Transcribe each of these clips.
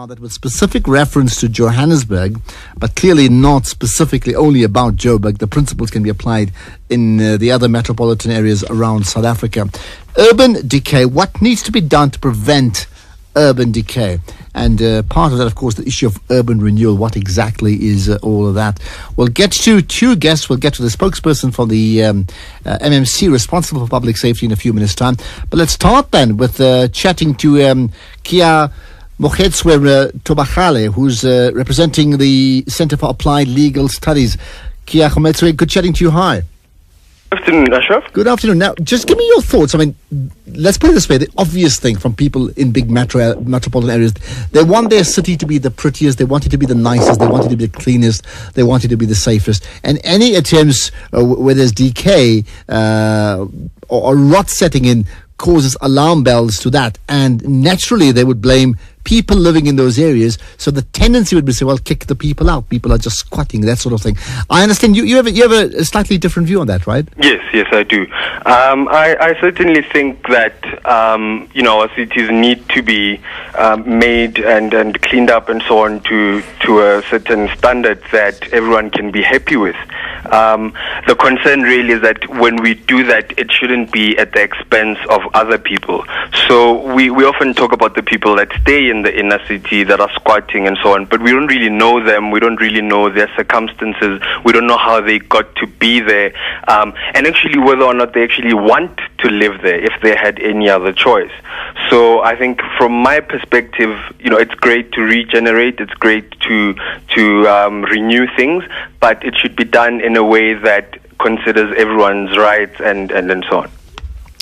That with specific reference to Johannesburg, but clearly not specifically only about Joburg. The principles can be applied in the other metropolitan areas around South Africa. Urban decay. What needs to be done to prevent urban decay? And part of that, of course, the issue of urban renewal. What exactly is all of that? We'll get to two guests. We'll get to the spokesperson for the MMC responsible for public safety in a few minutes' time. But let's start then with chatting to Keamogetswe Thobakgale, who's representing the Center for Applied Legal Studies. Keamogetswe, good chatting to you. Hi. Good afternoon, Ashraf. Good afternoon. Now, just give me your thoughts. I mean, let's put it this way. The obvious thing from people in big metropolitan areas, they want their city to be the prettiest, they want it to be the nicest, they want it to be the cleanest, they want it to be the safest. And any attempts where there's decay or rot setting in causes alarm bells to that. And naturally, they would blame people living in those areas. So the tendency would be to say, well, kick the people out. People are just squatting, that sort of thing. I understand you have a slightly different view on that, right? Yes, I do. I certainly think that, our cities need to be made and cleaned up and so on to a certain standard that everyone can be happy with. The concern really is that when we do that, it shouldn't be at the expense of other people. So we often talk about the people that stay in the inner city that are squatting and so on, but we don't really know them. We don't really know their circumstances. We don't know how they got to be there, and actually whether or not they actually want to live there if they had any other choice. So I think from my perspective, it's great to regenerate. It's great to renew things, but it should be done in a way that considers everyone's rights and so on.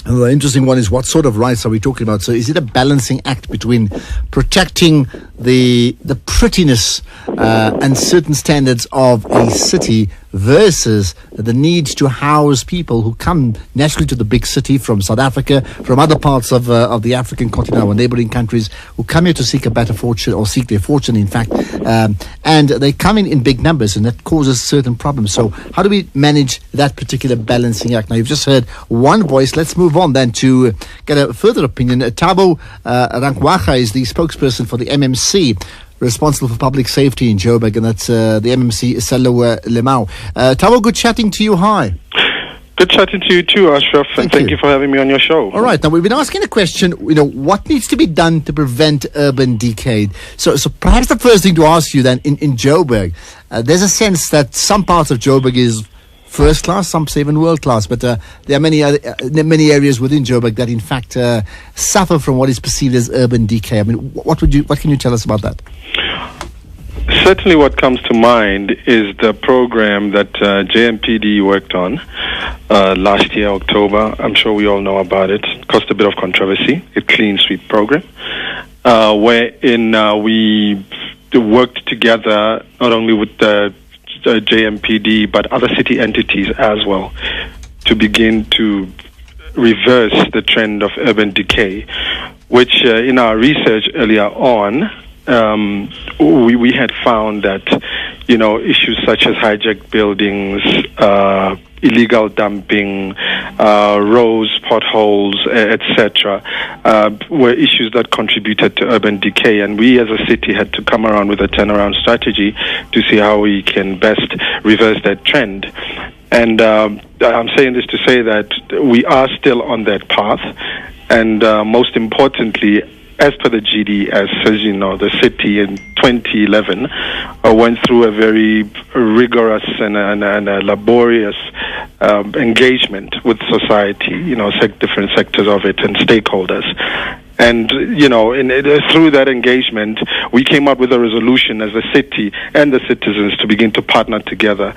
The interesting one is, what sort of rights are we talking about? So is it a balancing act between protecting the prettiness and certain standards of a city versus the need to house people who come naturally to the big city from South Africa, from other parts of the African continent or neighboring countries, who come here to seek a better fortune, or seek their fortune, in fact, and they come in big numbers, and that causes certain problems. So how do we manage that particular balancing act? Now, you've just heard one voice. Let's move on then to get a further opinion. Thabo Rankwaga is the spokesperson for the MMC, responsible for public safety in Joburg, and that's the MMC Salo Lemau. Thabo, good chatting to you. Hi. Good chatting to you too, Ashraf, and thank you for having me on your show. All right, now we've been asking a question, what needs to be done to prevent urban decay? So perhaps the first thing to ask you then, in Joburg, there's a sense that some parts of Joburg is first class, some say even world class, but there are many areas within Joburg that in fact suffer from what is perceived as urban decay. I mean, what can you tell us about that? Certainly what comes to mind is the program that JMPD worked on last year, October. I'm sure we all know about it. It caused a bit of controversy. A clean sweep program, wherein we worked together not only with the JMPD but other city entities as well to begin to reverse the trend of urban decay, which in our research earlier on, we had found that, issues such as hijacked buildings, illegal dumping, roads, potholes, etc., were issues that contributed to urban decay. And we as a city had to come around with a turnaround strategy to see how we can best reverse that trend. And I'm saying this to say that we are still on that path. And most importantly, as per the GDS, as you know, the city in 2011 went through a very rigorous and a laborious engagement with society, different sectors of it and stakeholders. And, through that engagement, we came up with a resolution as a city and the citizens to begin to partner together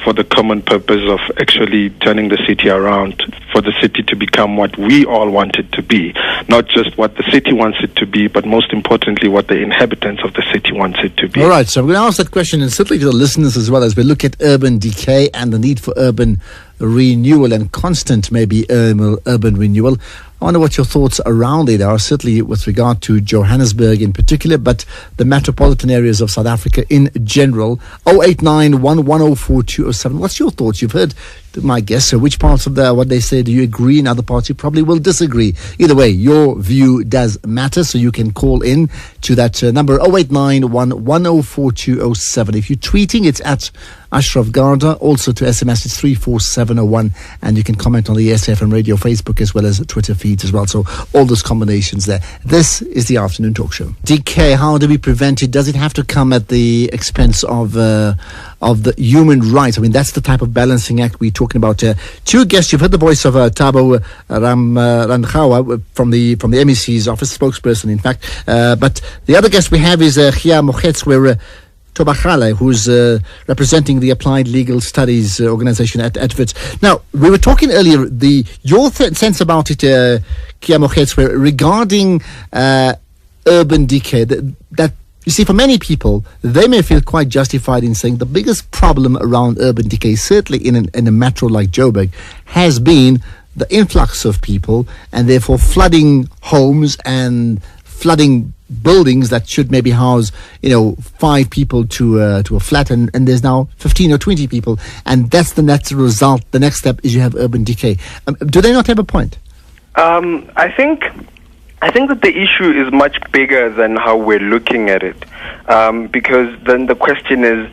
for the common purpose of actually turning the city around, for the city to become what we all want it to be. Not just what the city wants it to be, but most importantly, what the inhabitants of the city wants it to be. All right, so I'm going to ask that question, and certainly to the listeners as well, as we look at urban decay and the need for urban renewal and constant, maybe, urban renewal. I wonder what your thoughts around it are, certainly with regard to Johannesburg in particular, but the metropolitan areas of South Africa in general. 089 1104 207. What's your thoughts? You've heard my guess. So which parts of what they say do you agree, and other parts you probably will disagree? Either way, your view does matter, so you can call in to that number 0891 104207. If you're tweeting, it's at Ashraf Garda. Also to SMS, it's 34701, and you can comment on the SAFM radio Facebook as well as Twitter feeds as well. So all those combinations there. This is the afternoon talk show. Decay, how do we prevent it? Does it have to come at the expense of the human rights? I mean, that's the type of balancing act we're talking about. Two guests. You've heard the voice of Thabo Ramkhawa from the MEC's office, spokesperson, in fact. But the other guest we have is Keamogetswe Thobakgale, who's representing the Applied Legal Studies organization at WITS. Now, we were talking earlier, your sense about it, Keamogetswe, regarding urban decay, that you see, for many people, they may feel quite justified in saying the biggest problem around urban decay, certainly in a metro like Joburg, has been the influx of people and therefore flooding homes and flooding buildings that should maybe house 5 people to a flat, and there's now 15 or 20 people, and that's the natural result. The next step is you have urban decay. Do they not have a point? I think that the issue is much bigger than how we're looking at it, because then the question is,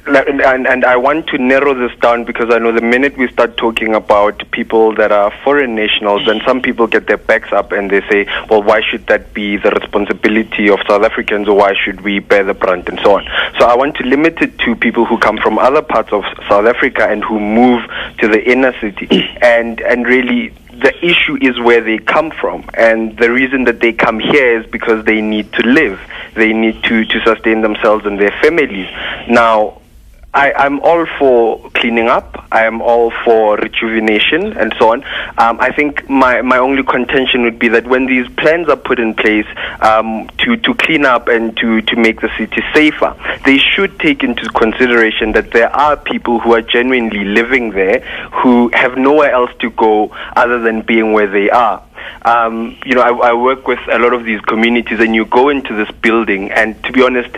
and I want to narrow this down, because I know the minute we start talking about people that are foreign nationals, then some people get their backs up and they say, well, why should that be the responsibility of South Africans, or why should we bear the brunt, and so on. So I want to limit it to people who come from other parts of South Africa and who move to the inner city, and really the issue is where they come from, and the reason that they come here is because they need to live. They need to sustain themselves and their families. Now, I'm all for cleaning up. I am all for rejuvenation and so on. I think my only contention would be that when these plans are put in place to clean up and to make the city safer, they should take into consideration that there are people who are genuinely living there who have nowhere else to go other than being where they are. I work with a lot of these communities, and you go into this building, and to be honest,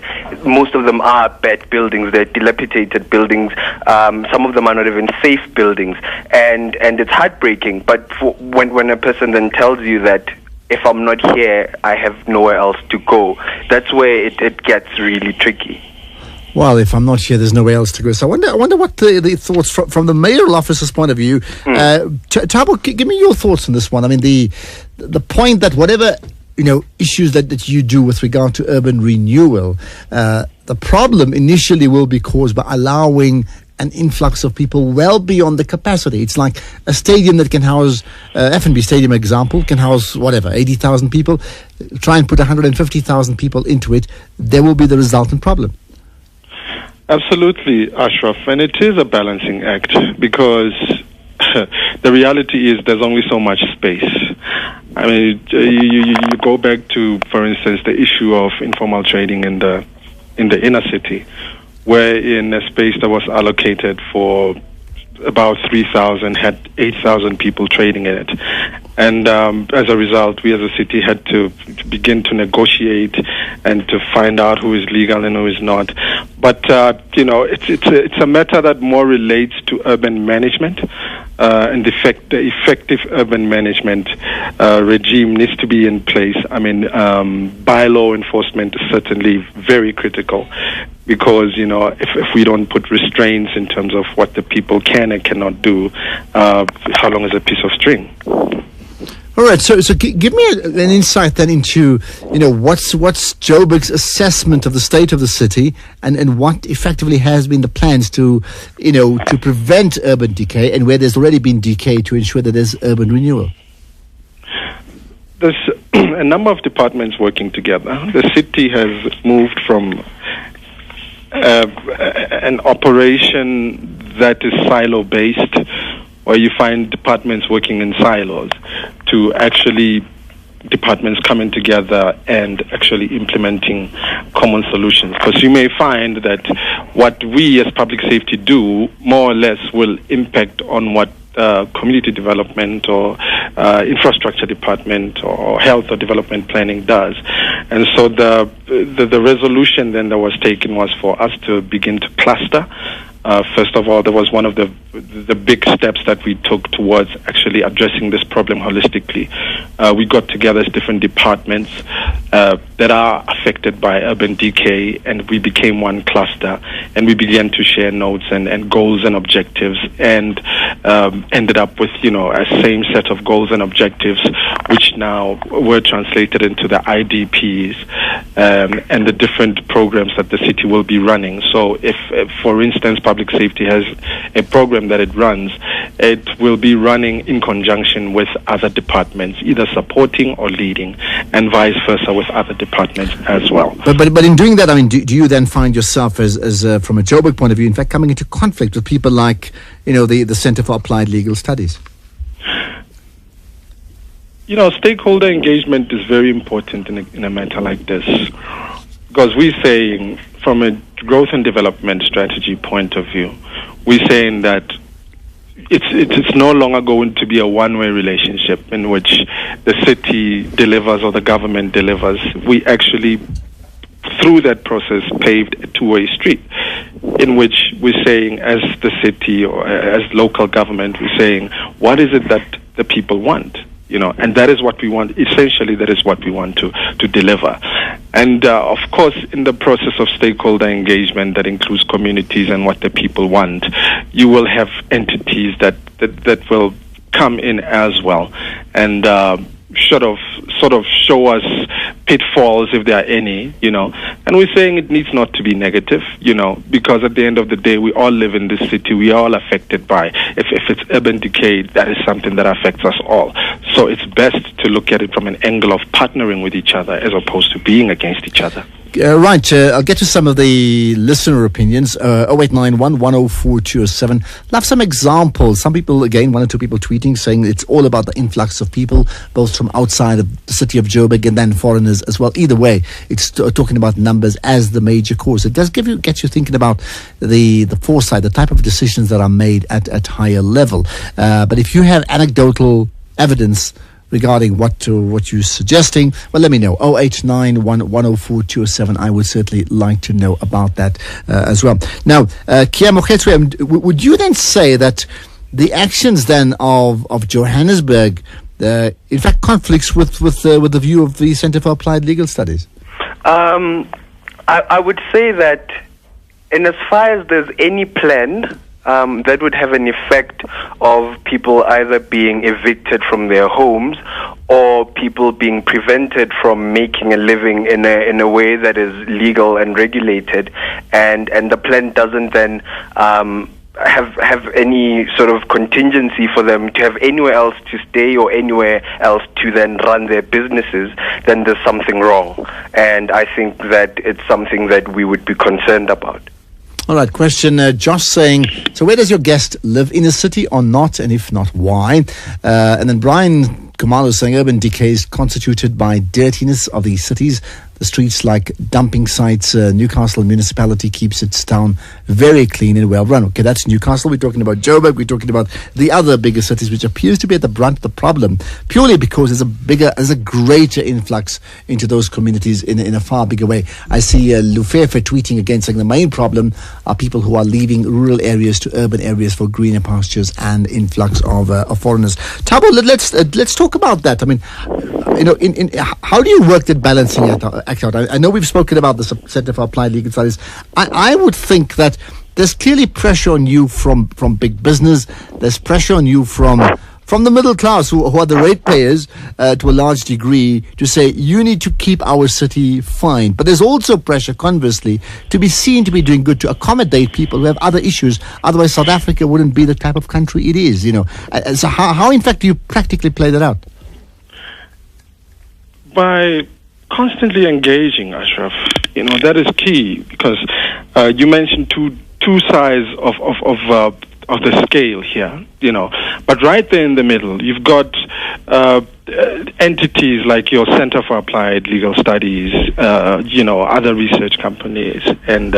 most of them are bad buildings. They're dilapidated buildings. Some of them are not even safe buildings, and it's heartbreaking. But when a person then tells you that, if I'm not here, I have nowhere else to go, that's where it gets really tricky. Well, if I'm not here, there's nowhere else to go. So I wonder what the thoughts from the mayoral officer's point of view. Thabo, give me your thoughts on this one. I mean, the point that whatever issues that you do with regard to urban renewal, the problem initially will be caused by allowing an influx of people well beyond the capacity. It's like a stadium that can house, F&B Stadium example, can house 80,000 people. Try and put 150,000 people into it. There will be the resultant problem. Absolutely, Ashraf, and it is a balancing act, because the reality is there's only so much space. I mean, you go back to, for instance, the issue of informal trading in the inner city, where in a space that was allocated for about 3,000 had 8,000 people trading in it. And as a result, we as a city had to begin to negotiate and to find out who is legal and who is not. But, it's a matter that more relates to urban management, and the effective urban management regime needs to be in place. I mean, bylaw enforcement is certainly very critical, because, if we don't put restraints in terms of what the people can and cannot do, how long is a piece of string? All right, so give me an insight then into, what's Joburg's assessment of the state of the city, and what effectively has been the plans to prevent urban decay, and where there's already been decay, to ensure that there's urban renewal. There's a number of departments working together. The city has moved from an operation that is silo-based, where you find departments working in silos, to actually departments coming together and actually implementing common solutions. Because you may find that what we as public safety do more or less will impact on what community development or infrastructure department or health or development planning does. And so the resolution then that was taken was for us to begin to cluster. First of all, there was one of the the big steps that we took towards actually addressing this problem holistically. We got together as different departments that are affected by urban decay, and we became one cluster, and we began to share notes and goals and objectives, and ended up with, a same set of goals and objectives, which now were translated into the IDPs and the different programs that the city will be running. So if for instance, public safety has a program that it runs, it will be running in conjunction with other departments, either supporting or leading, and vice versa with other departments as well. But in doing that, I mean, do you then find yourself as from a Joburg point of view, in fact, coming into conflict with people like, the Center for Applied Legal Studies? Stakeholder engagement is very important in a matter like this, because we're saying, from a growth and development strategy point of view, we're saying that it's no longer going to be a one-way relationship in which the city delivers or the government delivers. We actually, through that process, paved a two-way street in which we're saying, as the city or as local government, we're saying, what is it that the people want? And that is what we want. Essentially, that is what we want to deliver. And of course, in the process of stakeholder engagement that includes communities and what the people want, you will have entities that will come in as well and sort of show us pitfalls, if there are any, and we're saying it needs not to be negative, because at the end of the day, we all live in this city, we are all affected by, if it's urban decay, that is something that affects us all. So it's best to look at it from an angle of partnering with each other as opposed to being against each other. Right, I'll get to some of the listener opinions. 0891 104 207. Love some examples. Some people, again, one or two people tweeting saying it's all about the influx of people, both from outside of the city of Joburg and then foreigners as well. Either way, it's talking about numbers as the major cause. It does get you thinking about the foresight, the type of decisions that are made at higher level. But if you have anecdotal evidence regarding what you're suggesting, well, let me know. 0891 104 207. I would certainly like to know about that as well. Now, Keamogetswe, would you then say that the actions then of Johannesburg, in fact, conflicts with the view of the Center for Applied Legal Studies? I would say that, in as far as there's any plan that would have an effect of people either being evicted from their homes or people being prevented from making a living in a way that is legal and regulated, and the plan doesn't then have any sort of contingency for them to have anywhere else to stay or anywhere else to then run their businesses, then there's something wrong. And I think that it's something that we would be concerned about. All right, question. Josh saying, so where does your guest live, in a city or not? And if not, why? And then Brian Kumalo saying urban decay is constituted by dirtiness of the cities. The streets like dumping sites. Newcastle municipality keeps its town very clean and well run. Okay, that's Newcastle. We're talking about Joburg. We're talking about the other bigger cities, which appears to be at the brunt of the problem, purely because there's a greater influx into those communities in a far bigger way. I see Lufefe tweeting again saying the main problem are people who are leaving rural areas to urban areas for greener pastures and influx of foreigners. Thabo, let's talk about that. I mean, in how do you work that balancing act out? I know we've spoken about the Center for Applied Legal Studies. I would think that there's clearly pressure on you from big business. There's pressure on you from the middle class, who are the ratepayers to a large degree, to say you need to keep our city fine. But there's also pressure, conversely, to be seen to be doing good, to accommodate people who have other issues. Otherwise, South Africa wouldn't be the type of country it is. So how in fact do you practically play that out? By constantly engaging, Ashraf, that is key, because you mentioned two sides of the scale here, but right there in the middle, you've got entities like your Center for Applied Legal Studies, other research companies, and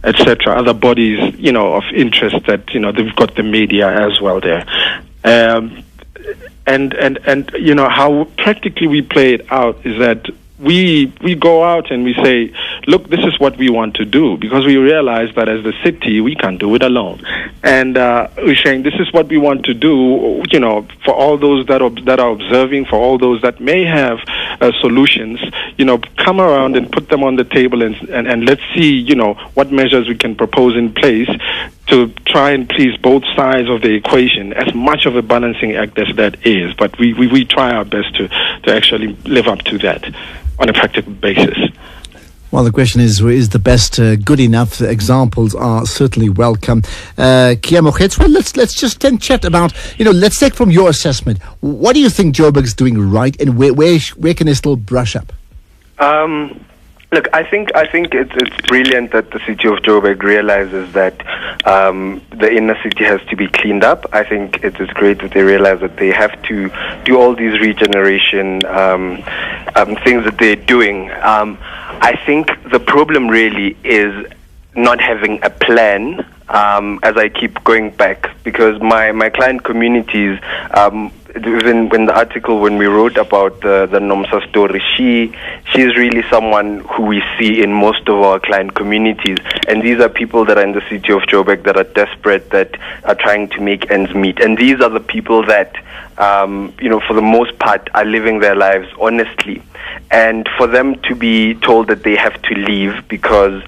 etc., other bodies, of interest that they've got the media as well there. And how practically we play it out is that we go out and we say, look, this is what we want to do, because we realize that as the city, we can't do it alone. And we're saying this is what we want to do, for all those that are observing, for all those that may have solutions, come around and put them on the table and let's see, what measures we can propose in place to try and please both sides of the equation, as much of a balancing act as that is. But we try our best to actually live up to that on a practical basis. Well, the question is the best good enough? Examples are certainly welcome. Keamogetswe, let's just then chat about, let's take from your assessment, what do you think Joburg's doing right, and where can they still brush up? Look, I think it's brilliant that the city of Joburg realizes that the inner city has to be cleaned up. I think it is great that they realize that they have to do all these regeneration things that they're doing. I think the problem really is not having a plan, as I keep going back, because my client communities, even when the article, when we wrote about the Nomsa story, she's really someone who we see in most of our client communities. And these are people that are in the city of Joburg that are desperate, that are trying to make ends meet. And these are the people that, for the most part, are living their lives honestly. And for them to be told that they have to leave because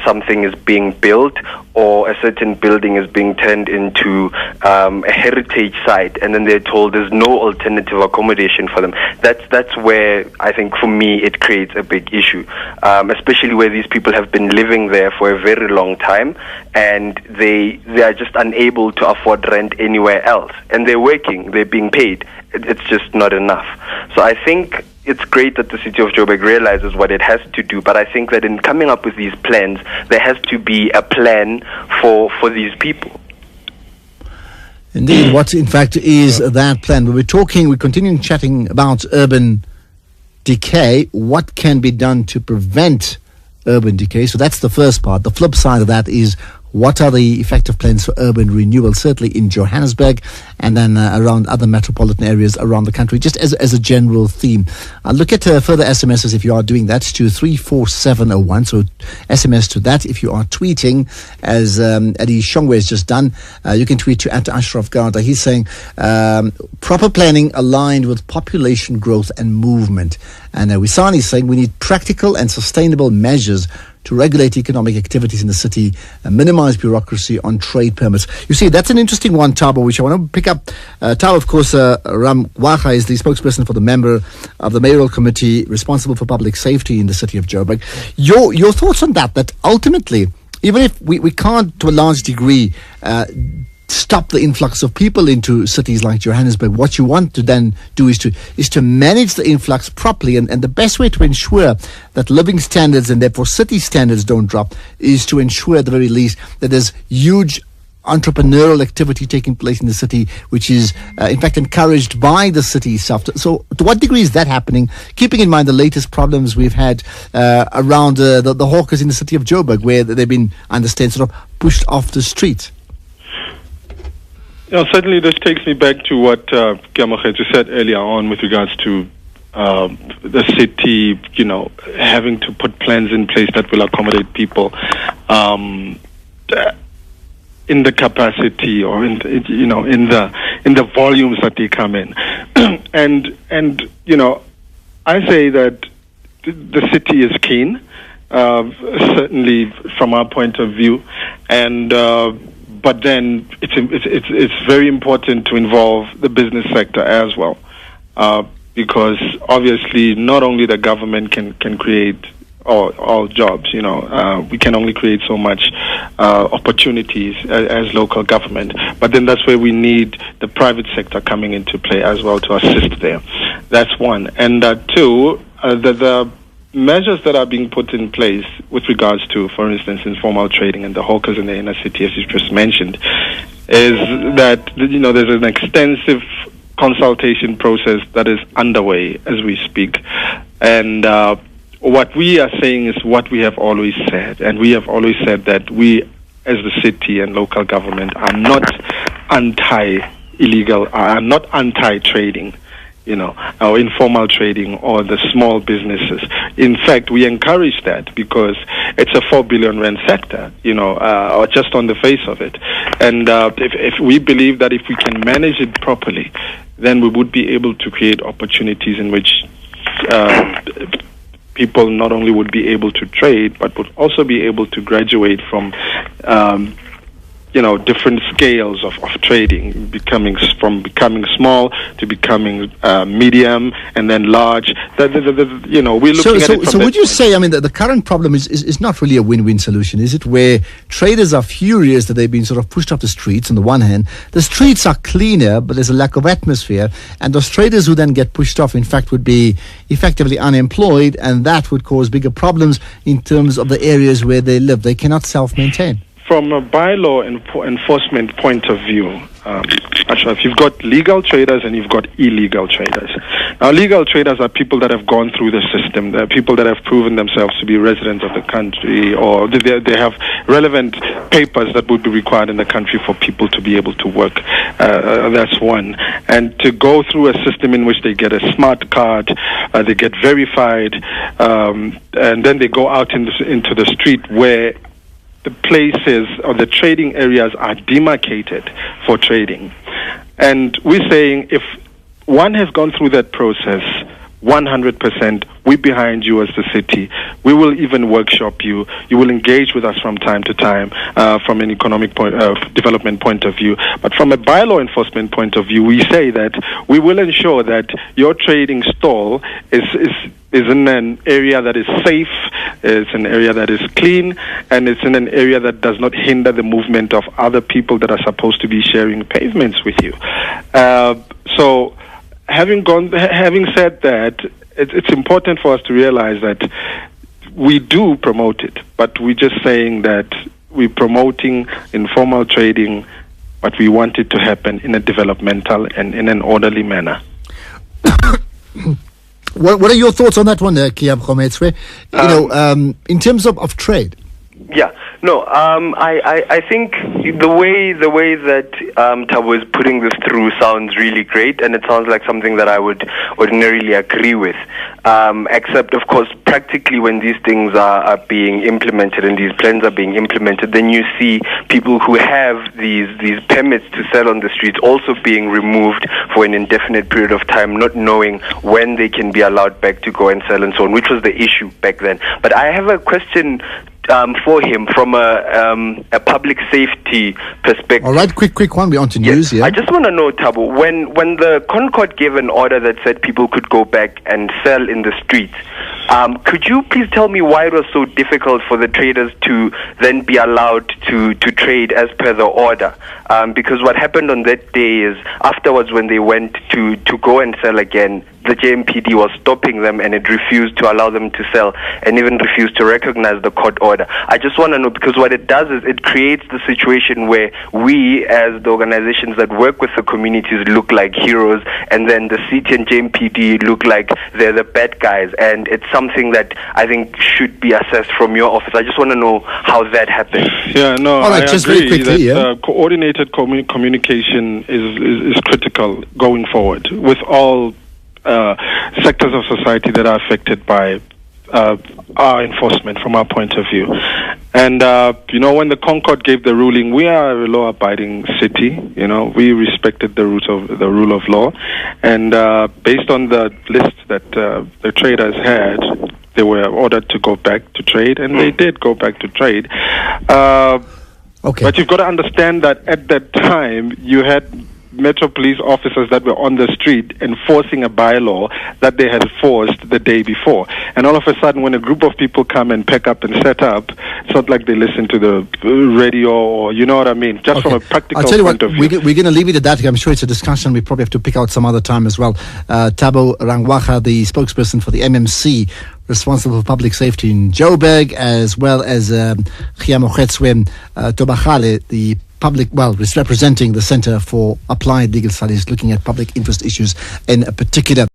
something is being built, or a certain building is being turned into a heritage site, and then they're told there's no alternative accommodation for them, that's where I think for me it creates a big issue, especially where these people have been living there for a very long time, and they are just unable to afford rent anywhere else, and they're working, they're being paid. It's just not enough. So I think it's great that the city of Joburg realizes what it has to do, but I think that in coming up with these plans, there has to be a plan for these people. Indeed, what in fact is that plan? We're continuing chatting about urban decay. What can be done to prevent urban decay? So that's the first part. The flip side of that is, what are the effective plans for urban renewal, certainly in Johannesburg and then around other metropolitan areas around the country, just as a general theme. Look at further SMSs if you are doing that to 34701. So SMS to that. If you are tweeting, as Eddie Shongwe has just done, you can tweet to @Ashraf Garda. He's saying proper planning aligned with population growth and movement. And Wisani is saying we need practical and sustainable measures to regulate economic activities in the city and minimize bureaucracy on trade permits. You see, that's an interesting one, Thabo, which I want to pick up. Thabo, of course, Ram Waha is the spokesperson for the member of the mayoral committee responsible for public safety in the city of Joburg. Your thoughts on that ultimately, even if we can't to a large degree stop the influx of people into cities like Johannesburg, what you want to then do is to manage the influx properly, and the best way to ensure that living standards and therefore city standards don't drop is to ensure at the very least that there's huge entrepreneurial activity taking place in the city, which is in fact encouraged by the city itself. So to what degree is that happening, keeping in mind the latest problems we've had around the hawkers in the city of Joburg, where they've been, I understand, sort of pushed off the street? Certainly this takes me back to what Keamogetswe said earlier on with regards to the city, having to put plans in place that will accommodate people in the capacity or in the volumes that they come in. and I say that the city is keen, certainly from our point of view, and but then it's very important to involve the business sector as well, because obviously not only the government can create all jobs. We can only create so much opportunities as local government, but then that's where we need the private sector coming into play as well to assist there. That's one, and two, the measures that are being put in place with regards to, for instance, informal trading and the hawkers in the inner city, as you just mentioned, is that there's an extensive consultation process that is underway as we speak, and what we are saying is what we have always said, and we have always said that we, as the city and local government, are not anti-illegal, are not anti-trading. our informal trading or the small businesses. In fact, we encourage that because it's a 4 billion rand sector, or just on the face of it. And if we believe that if we can manage it properly, then we would be able to create opportunities in which people not only would be able to trade, but would also be able to graduate from different scales of trading, from becoming small to becoming medium and then large. We're looking at it. So would you say, the current problem is not really a win-win solution, is it? Where traders are furious that they've been sort of pushed off the streets. On the one hand, the streets are cleaner, but there's a lack of atmosphere, and those traders who then get pushed off, in fact, would be effectively unemployed, and that would cause bigger problems in terms of the areas where they live. They cannot self-maintain. From a bylaw enforcement point of view, Ashraf, you've got legal traders and you've got illegal traders. Now, legal traders are people that have gone through the system. They're people that have proven themselves to be residents of the country, or they have relevant papers that would be required in the country for people to be able to work. That's one. And to go through a system in which they get a smart card, they get verified, and then they go out into the street where the places or the trading areas are demarcated for trading. And we're saying if one has gone through that process, 100%, we're behind you as the city. We will even workshop you. You will engage with us from time to time from an economic development point of view. But from a bylaw enforcement point of view, we say that we will ensure that your trading stall is in an area that is safe, it's an area that is clean, and it's in an area that does not hinder the movement of other people that are supposed to be sharing pavements with you. So having said that, it's important for us to realize that we do promote it, but we're just saying that we're promoting informal trading, but we want it to happen in a developmental and in an orderly manner. What are your thoughts on that one, Keamogetswe? In terms of trade? Yeah, no, I think the way that Thabo is putting this through sounds really great, and it sounds like something that I would ordinarily agree with. Except, of course, practically when these things are being implemented and these plans are being implemented, then you see people who have these permits to sell on the streets also being removed for an indefinite period of time, not knowing when they can be allowed back to go and sell and so on, which was the issue back then. But I have a question for him from a public safety perspective. All right, quick one. We're on to news. Yes. I just want to know, Thabo, when the Concord gave an order that said people could go back and sell in the streets, could you please tell me why it was so difficult for the traders to then be allowed to trade as per the order? Because what happened on that day is afterwards when they went to go and sell again, the JMPD was stopping them and it refused to allow them to sell and even refused to recognize the court order. I just want to know, because what it does is it creates the situation where we as the organizations that work with the communities look like heroes, and then the city and JMPD look like they're the bad guys, and it's something that I think should be assessed from your office. I just want to know how that happens. Yeah, no, all right, I just agree very quickly, that coordinated communication is critical going forward with all sectors of society that are affected by our enforcement from our point of view. And, when the Concord gave the ruling, we are a law-abiding city. We respected the rule of law. And based on the list that the traders had, they were ordered to go back to trade, and they did go back to trade. Okay. But you've got to understand that at that time, you had Metro Police officers that were on the street enforcing a bylaw that they had forced the day before. And all of a sudden, when a group of people come and pack up and set up, it's not like they listen to the radio or, you know what I mean, just from a practical point of view. We're going to leave it at that. I'm sure it's a discussion we probably have to pick out some other time as well. Thabo Rangwaga, the spokesperson for the MMC, responsible for public safety in Joburg, as well as Keamogetswe Thobakgale, the representing the Center for Applied Legal Studies, looking at public interest issues in particular.